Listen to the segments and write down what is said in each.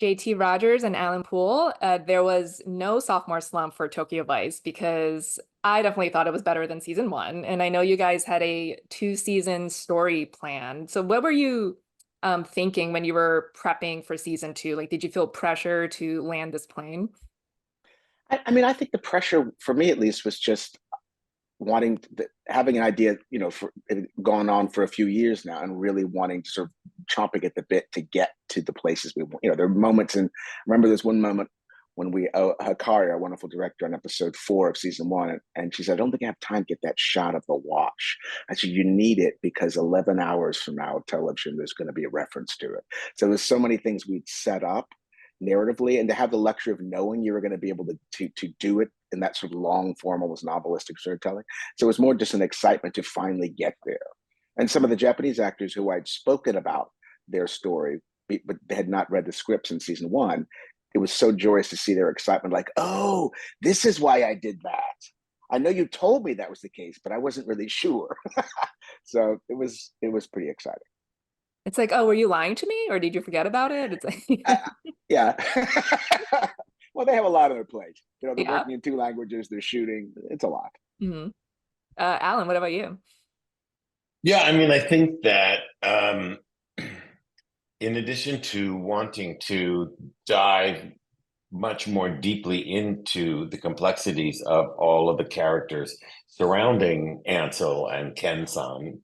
JT Rogers and Alan Poul, there was no sophomore slump for Tokyo Vice because I definitely thought it was better than season one. And I know you guys had a two-season story plan. So what were you thinking when you were prepping for season two? Like, did you feel pressure to land this plane? I mean, I think the pressure for me at least was just having an idea, for it had gone on for a few years now, and really wanting to sort of chomping at the bit to get to the places we want. There are moments, and I remember there's one moment when Hakari, our wonderful director, on episode 4 of season one, and she said, "I don't think I have time to get that shot of the watch." I said, "You need it because 11 hours from now of television, there's going to be a reference to it." So there's so many things we'd set up narratively, and to have the luxury of knowing you were going to be able to do it in that sort of long form, almost novelistic storytelling. So it was more just an excitement to finally get there. And some of the Japanese actors who I'd spoken about their story, but they had not read the scripts in season one, it was so joyous to see their excitement, like, "Oh, this is why I did that. I know you told me that was the case, but I wasn't really sure." So it was pretty exciting. It's like, oh, were you lying to me or did you forget about it? It's Uh, like, yeah. Well, they have a lot on their plate. They're yeah. working in two languages, they're shooting. It's a lot. Hmm. Alan, what about you? Yeah, I mean, I think that in addition to wanting to dive much more deeply into the complexities of all of the characters surrounding Ansel and Ken-san,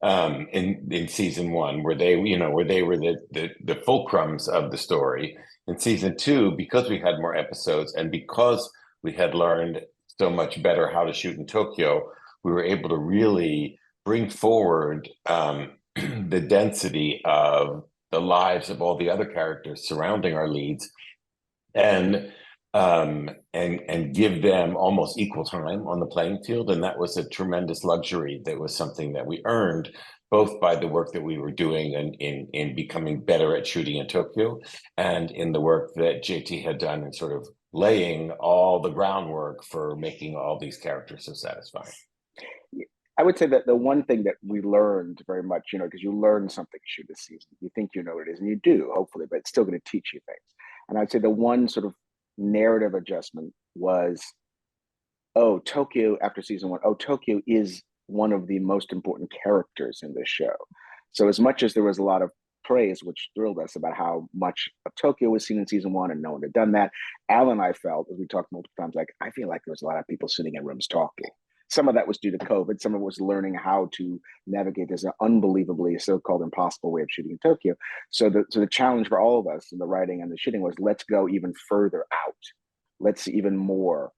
in season one, where they were the fulcrums of the story. In season two, because we had more episodes and because we had learned so much better how to shoot in Tokyo, we were able to really bring forward the density of the lives of all the other characters surrounding our leads, and and give them almost equal time on the playing field. And that was a tremendous luxury. That was something that we earned both by the work that we were doing and in becoming better at shooting in Tokyo, and in the work that JT had done in sort of laying all the groundwork for making all these characters so satisfying. I would say that the one thing that we learned very much, because you learn something shoot this season. You think you know what it is, and you do, hopefully, but it's still going to teach you things. And I'd say the one sort of narrative adjustment was, oh, Tokyo after season one, oh, Tokyo is one of the most important characters in this show. So as much as there was a lot of praise, which thrilled us about how much of Tokyo was seen in season one and no one had done that, Al and I felt, as we talked multiple times, like, I feel like there was a lot of people sitting in rooms talking. Some of that was due to COVID. Some of it was learning how to navigate this unbelievably so-called impossible way of shooting in Tokyo. So the challenge for all of us in the writing and the shooting was, let's go even further out. Let's see even more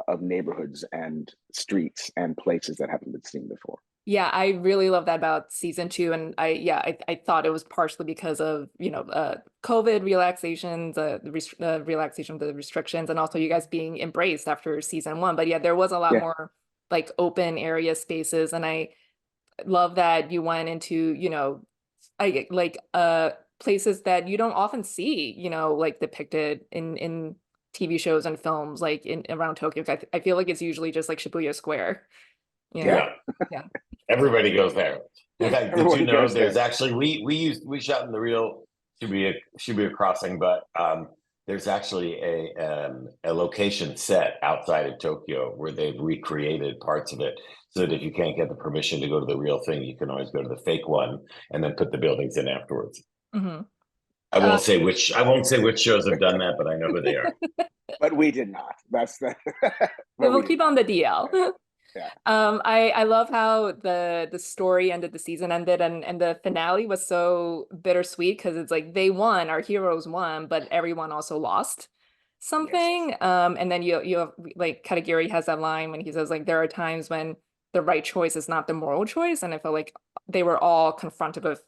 of neighborhoods and streets and places that haven't been seen before. Yeah, I really love that about season two. And I thought it was partially because of, COVID relaxations, the relaxation of the restrictions, and also you guys being embraced after season one. But yeah, there was a lot Yeah, more like open area spaces. And I love that you went into, I like places that you don't often see, like depicted in TV shows and films like in around Tokyo. I feel like it's usually just like Shibuya Square, you know? yeah. Yeah, Yeah. everybody goes there. In fact, did you Everybody know goes there's there. actually we shot in the real Shibuya crossing, but there's actually a location set outside of Tokyo where they've recreated parts of it, so that if you can't get the permission to go to the real thing, you can always go to the fake one and then put the buildings in afterwards. Hmm. I won't say which shows have done that, but I know who they are. But we did not. That's the. We But will we did keep not. on the DL. Yeah, yeah. I love how the story ended, the season ended, and the finale was so bittersweet because it's like they won, our heroes won, but everyone also lost Yes. something. And then you have like Katagiri has that line when he says like there are times when the right choice is not the moral choice, and I felt like they were all confronted with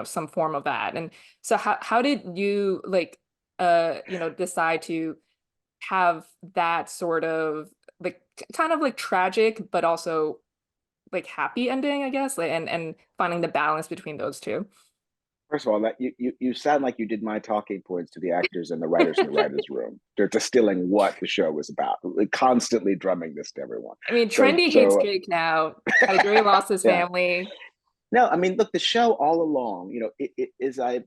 some form of that. And so how did you like decide to have that sort of like kind of like tragic but also like happy ending, I guess, like, and finding the balance between those two. First of all, that you sound like you did my talking points to the actors and the writers in the writers' room. They're distilling what the show was about, like, constantly drumming this to everyone. I mean, So Trendy hates so Jake now. Katagiri lost his yeah. family. No, I mean, look, the show all along, it is I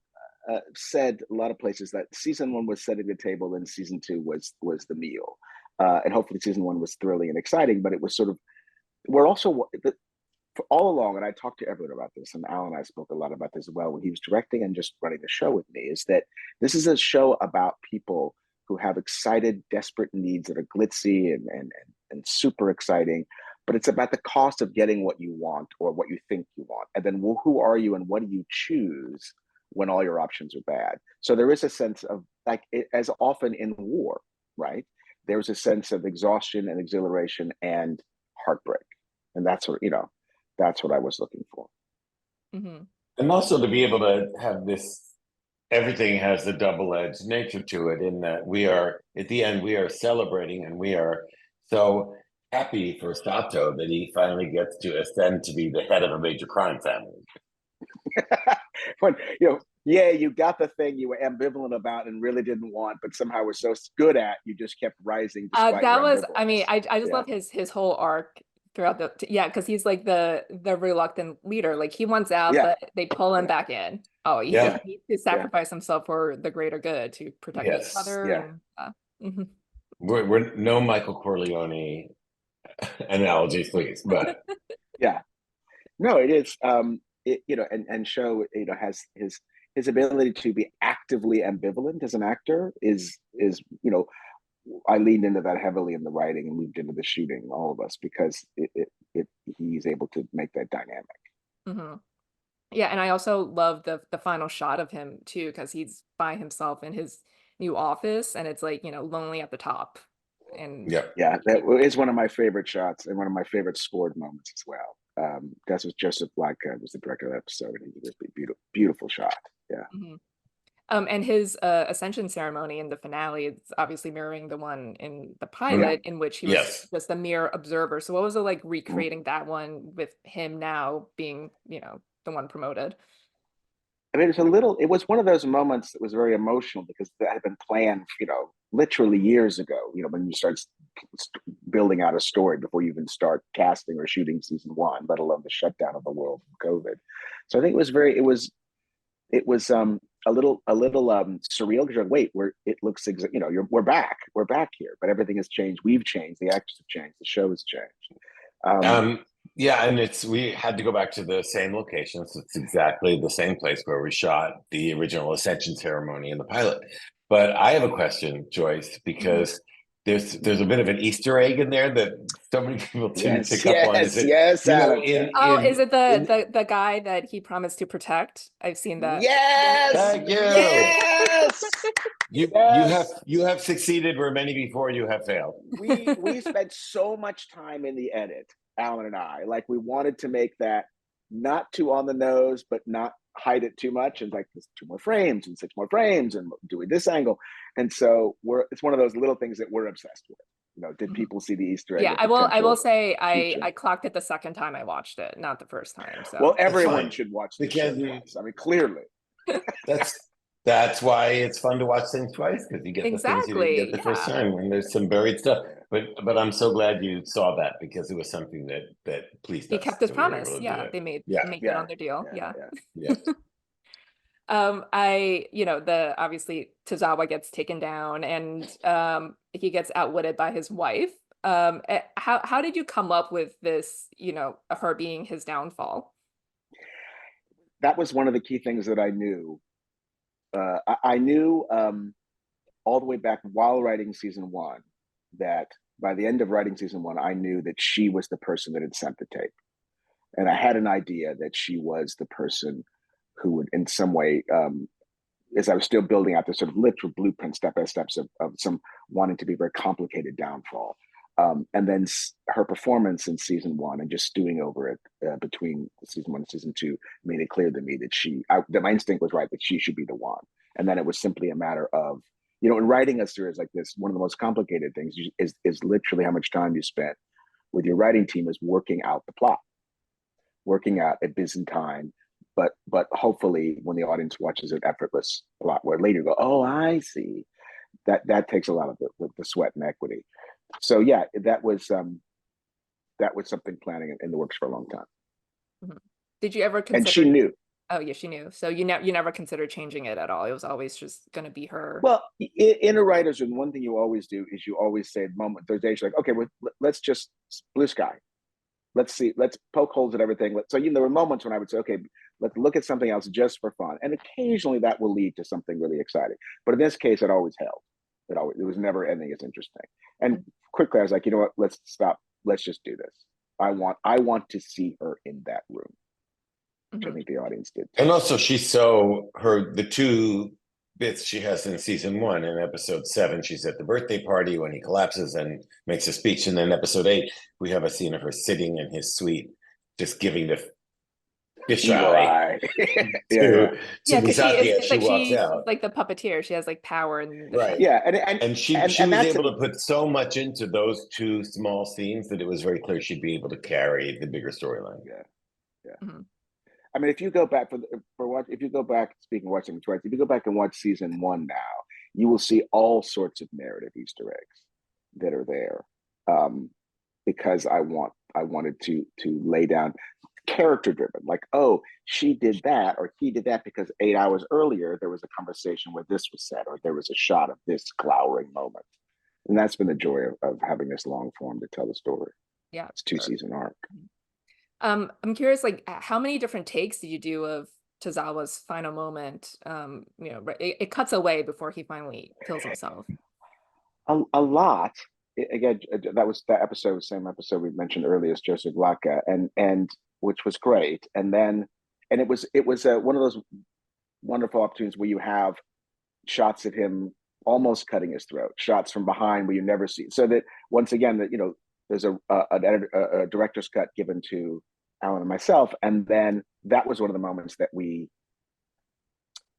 said a lot of places that season one was setting the table and season two was the meal. And hopefully season one was thrilling and exciting, but it was sort of, we're also, all along, and I talked to everyone about this, and Alan and I spoke a lot about this as well when he was directing and just running the show with me, is that this is a show about people who have excited, desperate needs that are glitzy and super exciting, but it's about the cost of getting what you want or what you think you want. And then, well, who are you and what do you choose when all your options are bad? So there is a sense of, like, as often in war, right? There's a sense of exhaustion and exhilaration and heartbreak. And that's what, that's what I was looking for. Mm-hmm. And also to be able to have this, everything has a double-edged nature to it, in that we are, at the end, we are celebrating, and we are so happy for Sato that he finally gets to ascend to be the head of a major crime family. When, yeah, you got the thing you were ambivalent about and really didn't want, but somehow were so good at, you just kept rising despite That your was, ambivalence. I mean, I just love his whole arc throughout because he's like the reluctant leader. Like he wants out, Yeah. but they pull him back in. Oh, he needs to sacrifice himself for the greater good to protect his mother. Yeah. And, We're no Michael Corleone analogies, please, but yeah, no, it is. And show has his ability to be actively ambivalent as an actor is I leaned into that heavily in the writing and moved into the shooting, all of us, because he's able to make that dynamic. mm-hmm. Yeah, and I also love the final shot of him too, because he's by himself in his new office, and it's like lonely at the top. And yeah, that is one of my favorite shots and one of my favorite scored moments as well. That's what Joseph Black was the director of the episode, and he did a beautiful, beautiful shot. Yeah. Mm-hmm. And his ascension ceremony in the finale is obviously mirroring the one in the pilot, in which he was just a mere observer. So what was it like recreating that one with him now being, the one promoted? I mean, it was one of those moments that was very emotional because that had been planned, literally years ago, when you start building out a story before you even start casting or shooting season one, let alone the shutdown of the world from COVID. So I think it was a little surreal because you're like, wait, we're back here, but everything has changed. We've changed. The actors have changed. The show has changed. Yeah, and we had to go back to the same locations. It's exactly the same place where we shot the original ascension ceremony in the pilot. But I have a question, Joyce, because there's a bit of an Easter egg in there that so many people didn't pick up on. Is it, Adam. Is it the guy that he promised to protect? I've seen that. Yes. Thank you. Yes. You have succeeded where many before you have failed. We spent so much time in the edit, Alan and I, like we wanted to make that not too on the nose, but not hide it too much. And like there's 2 more frames and 6 more frames and doing this angle. And so it's one of those little things that we're obsessed with. Did people see the Easter egg? Yeah, I will say I clocked it the second time I watched it, not the first time. So well, everyone should watch the show twice. I mean, clearly. That's why it's fun to watch things twice, because you get the things you didn't get the first time, and there's some buried stuff. But I'm so glad you saw that, because it was something that pleased us. He kept his promise. They made good on their deal. Yeah. Obviously Tozawa gets taken down, and he gets outwitted by his wife. How did you come up with this, her being his downfall? That was one of the key things that I knew. I knew all the way back while writing season one that by the end of writing season one, I knew that she was the person that had sent the tape. And I had an idea that she was the person who would, in some way, as I was still building out the sort of literal blueprint, step by steps of some wanting to be very complicated downfall. And then her performance in season one and just stewing over it between season one and season two made it clear to me that my instinct was right, that she should be the one. And then it was simply a matter of, in writing a series like this, one of the most complicated things is literally how much time you spent with your writing team is working out the plot, working out a Byzantine, but hopefully when the audience watches an effortless plot where later you go, oh, I see. That takes a lot of the sweat and equity. So yeah, that was something planning in the works for a long time. Did you ever consider? And she knew. Oh yeah, she knew. So you never considered changing it at all. It was always just going to be her. Well, in a writer's room, one thing you always do is you always say, the moment there's days like, okay, let's just blue sky. Let's see, let's poke holes at everything. So, there were moments when I would say, okay, let's look at something else just for fun. And occasionally that will lead to something really exciting. But in this case, it always held. It was never ending as interesting. And quickly I was like, you know what, let's stop. Let's just do this. I want to see her in that room, which I think the audience did too. And also the two bits she has in season 1, in episode 7, she's at the birthday party when he collapses and makes a speech. And then episode 8, we have a scene of her sitting in his suite, just giving the fish eye to Because Misaki as it's she like walks she's out. like the puppeteer. She has like power and Right. Yeah, and she was able to put so much into those 2 small scenes that it was very clear she'd be able to carry the bigger storyline. Yeah. I mean, if you go back if you go back, speaking of watching twice, if you go back and watch season 1 now, you will see all sorts of narrative Easter eggs that are there, because I wanted to lay down character driven, like, oh, she did that or he did that because 8 hours earlier there was a conversation where this was said, or there was a shot of this glowering moment, and that's been the joy of having this long form to tell the story. Yeah, It's 2-season arc. I'm curious, like, how many different takes did you do of Tozawa's final moment? It cuts away before he finally kills himself. A lot. Again, that was that episode, same episode we mentioned earlier as Joseph Laka, and which was great. And it was one of those wonderful opportunities where you have shots of him almost cutting his throat, shots from behind where you never see. So that once again, that there's a director's cut given to Alan and myself, and then that was one of the moments that we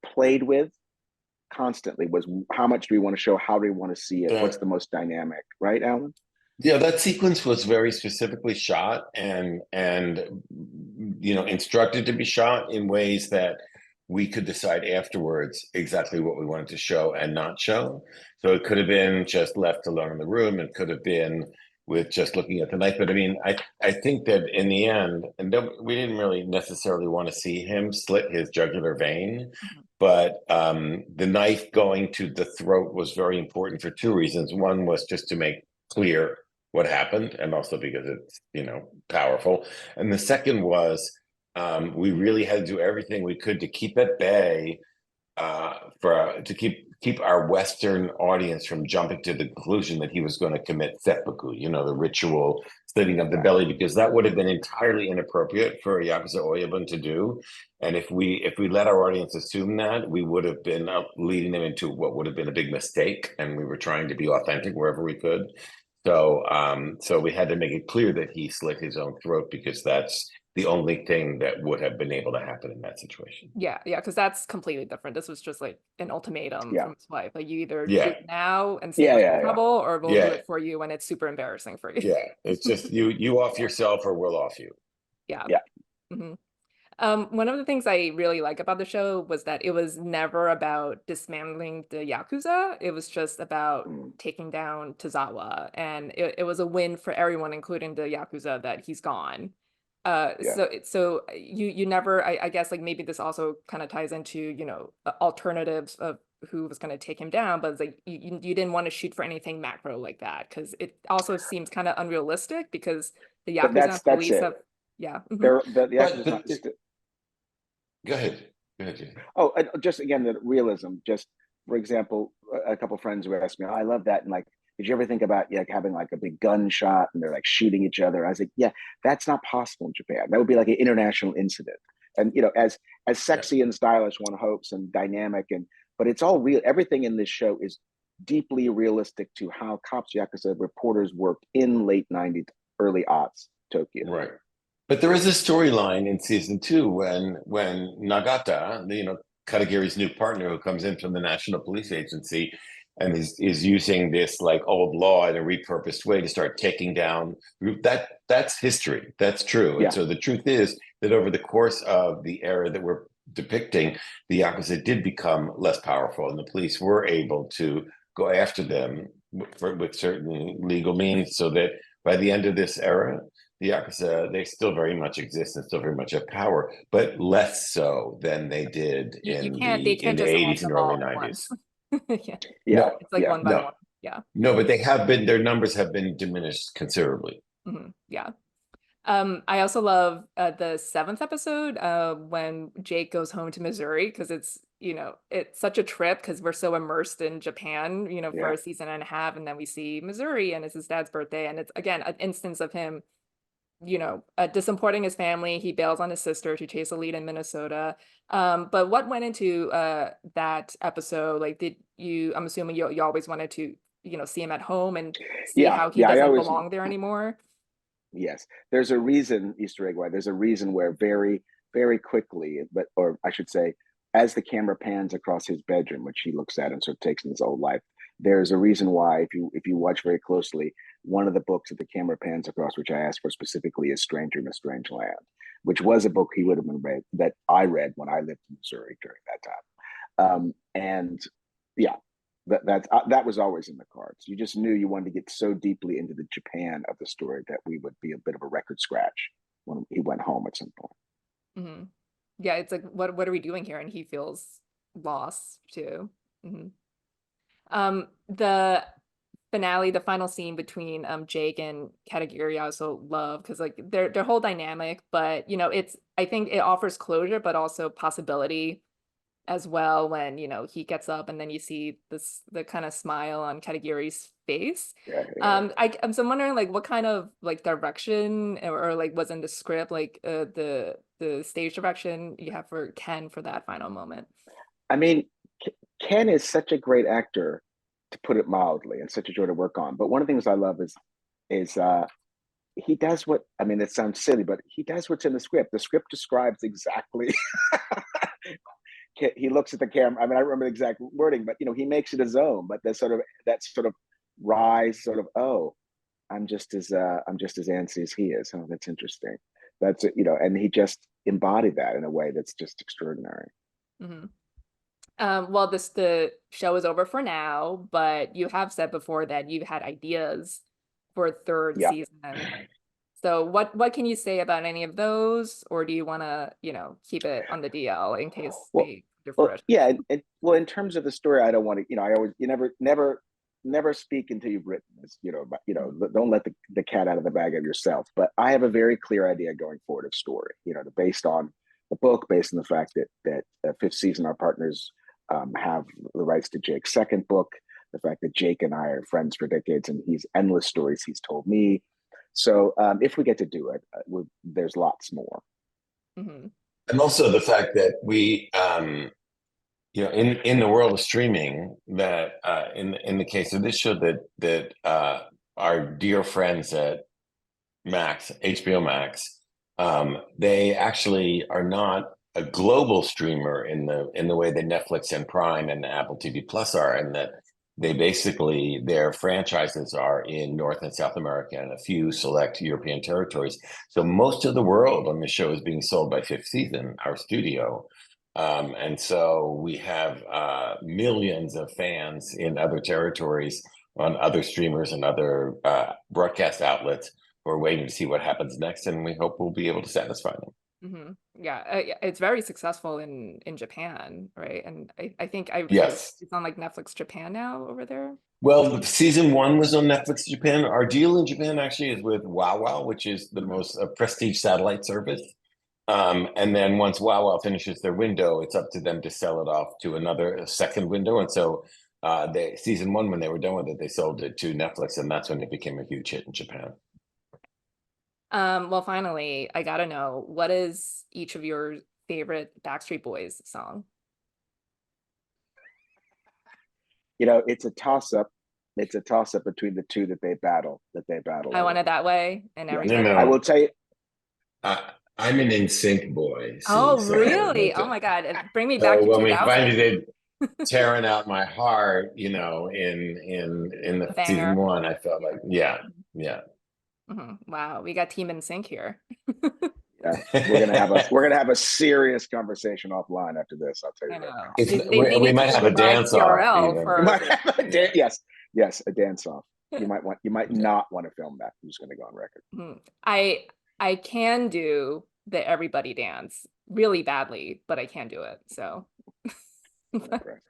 played with constantly, was how much do we want to show, how do we want to see it, what's the most dynamic, right, Alan? Yeah, that sequence was very specifically shot and instructed to be shot in ways that we could decide afterwards exactly what we wanted to show and not show. So it could have been just left alone in the room. It could have been with just looking at the knife. But I mean, I think that in the end, and we didn't really necessarily want to see him slit his jugular vein, but the knife going to the throat was very important for 2 reasons. One was just to make clear what happened, and also because it's powerful. And the second was we really had to do everything we could to keep at bay to keep our Western audience from jumping to the conclusion that he was going to commit seppuku, the ritual slitting of the belly, because that would have been entirely inappropriate for a Yakuza Oyabun to do. And if we let our audience assume that, we would have been leading them into what would have been a big mistake. And we were trying to be authentic wherever we could. So we had to make it clear that he slit his own throat, because that's the only thing that would have been able to happen in that situation. Yeah, because that's completely different. This was just like an ultimatum from his wife. Like, you either do it now and save us trouble, or we'll do it for you when it's super embarrassing for you. Yeah, it's just you off yourself or we'll off you. Yeah. One of the things I really like about the show was that it was never about dismantling the Yakuza. It was just about taking down Tozawa. And it was a win for everyone, including the Yakuza, that he's gone. So you never, I guess, like, maybe this also kind of ties into, alternatives of who was going to take him down, but it's like you didn't want to shoot for anything macro like that, because it also seems kind of unrealistic, because the Yakuza and police have, Go ahead. Jay. Oh, just again, the realism. Just for example, a couple of friends who asked me, "Oh, I love that," and like, did you ever think about having like a big gunshot and they're like shooting each other? I was like, yeah, that's not possible in Japan. That would be like an international incident. And as sexy and stylish one hopes, and dynamic, but it's all real. Everything in this show is deeply realistic to how cops, Yakuza reporters worked in late 90s, early aughts Tokyo. Right. But there is a storyline in season 2 when Nagata, Katagiri's new partner, who comes in from the National Police Agency and is using this like old law in a repurposed way to start taking down that's history. That's true. And so the truth is that over the course of the era that we're depicting, the Yakuza did become less powerful, and the police were able to go after them with certain legal means, so that by the end of this era, Yakuza, they still very much exist and still very much have power, but less so than they did You in can't, they the can't just end 80s and them early all at once. 90s. Yeah, Yeah, No, it's like yeah. one by no, one. Yeah. no, but they have been, their numbers have been diminished considerably. Yeah. I also love the seventh episode when Jake goes home to Missouri because it's such a trip because we're so immersed in Japan, for Yeah. a season and a half, and then we see Missouri and it's his dad's birthday, and it's again an instance of him, disappointing his family. He bails on his sister to chase a lead in Minnesota. But what went into that episode? Like, I'm assuming you always wanted to, see him at home and see Yeah, how he yeah. I doesn't always belong there anymore. Yes, there's a reason, Easter egg why. There's a reason where very, very quickly, or I should say, as the camera pans across his bedroom, which he looks at and sort of takes in his old life, there's a reason why. If you watch very closely, one of the books that the camera pans across, which I asked for specifically, is "Stranger in a Strange Land," which was a book he would have been read that I read when I lived in Missouri during that time. And yeah, that was always in the cards. You just knew you wanted to get so deeply into the Japan of the story that we would be a bit of a record scratch when he went home at some point. Hmm. Yeah, it's like what are we doing here? And he feels lost too. Hmm. The finale, the final scene between Jake and Katagiri, I also love because like their whole dynamic, but it's I think it offers closure, but also possibility as well when he gets up and then you see the kind of smile on Katagiri's face. Yeah, yeah. So I'm wondering like what kind of like direction or like was in the script like the stage direction you have for Ken for that final moment. I mean, Ken is such a great actor, to put it mildly, and such a joy to work on. But one of the things I love is he does what I mean. It sounds silly, but he does what's in the script. The script describes exactly. He looks at the camera. I mean, I remember the exact wording, but he makes it his own. But that sort of rise, sort of, oh, I'm just as antsy as he is. Oh, that's interesting. That's it, and he just embodied that in a way that's just extraordinary. Hmm. Well, the show is over for now, but you have said before that you had ideas for a third Yeah. season. So what can you say about any of those, or do you want to, keep it on the DL in case Well, they do well, fruition? yeah, well, in terms of the story, I don't want to. I always, never speak until you've written this. But don't let the cat out of the bag of yourself. But I have a very clear idea going forward of story. Based on the book, based on the fact that fifth season, our partners have the rights to Jake's second book. The fact that Jake and I are friends for decades, and he's endless stories he's told me. So if we get to do it, there's lots more. Hmm. And also the fact that we, in the world of streaming, that in the case of this show, that our dear friends at Max, HBO Max, they actually are not a global streamer in the way that Netflix and Prime and Apple TV Plus are, and that they basically their franchises are in North and South America and a few select European territories. So most of the world on the show is being sold by Fifth Season, our studio. And so we have millions of fans in other territories on other streamers and other broadcast outlets who are waiting to see what happens next, and we hope we'll be able to satisfy them. Hmm. Yeah, yeah, it's very successful in Japan, right? And I think I heard Yes. it's on like Netflix Japan now over there. Well, season one was on Netflix Japan. Our deal in Japan actually is with WoW, which is the Mhm. most prestige satellite service. And then once WoW finishes their window, it's up to them to sell it off to a second window. And so season one, when they were done with it, they sold it to Netflix, and that's when it became a huge hit in Japan. Well, finally, I gotta know, what is each of your favorite Backstreet Boys song? It's a toss up. It's a toss up between the two that they battle I Want It over. That Way and Yeah, No, Everybody. I will no, tell you. I'm an NSYNC boy. See, Oh, so really? Oh my God. Bring me back so to when we finally 2000. did tearing out my heart, in the season Banger. one, I felt like, yeah, yeah. Wow, we got Team in sync here. Yeah, we're gonna have a serious conversation offline after this. I'll tell I you right know. If They we need to might have a revise dance off TRL even. now. We for might have Yeah. yes, a dance off. you might not want to film that. I'm just going to go on record. I can do the everybody dance really badly, but I can do it. So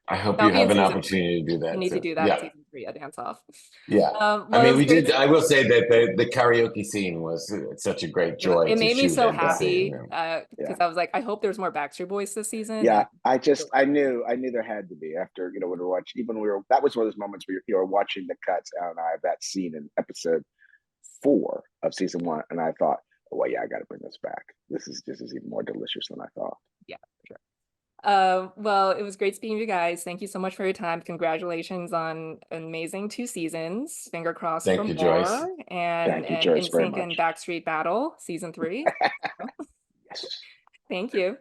I hope you that'll be have in an season opportunity to do We that. need to So, do that in yeah, season 3, a dance off. yeah. Well, I it mean, was we great. did. I will say that the karaoke scene was such a great joy It to made me shoot so and to see. happy Yeah. because I was like, I hope there's more Backstreet Boys this season. Yeah, And I knew there had to be after, when we were watching, even when we were, that was one of those moments where you were watching the cuts, and I have that scene in episode 4 of season 1, and I thought, oh, well, yeah, I got to bring this back. This is even more delicious than I thought. Yeah, sure. Well, it was great speaking to you guys. Thank you so much for your time. Congratulations on an amazing 2 seasons. Finger crossed Thank for you, Joyce. more. And Thank you, Joyce, very NSYNC and much. Backstreet Battle season 3. Yes. Thank you.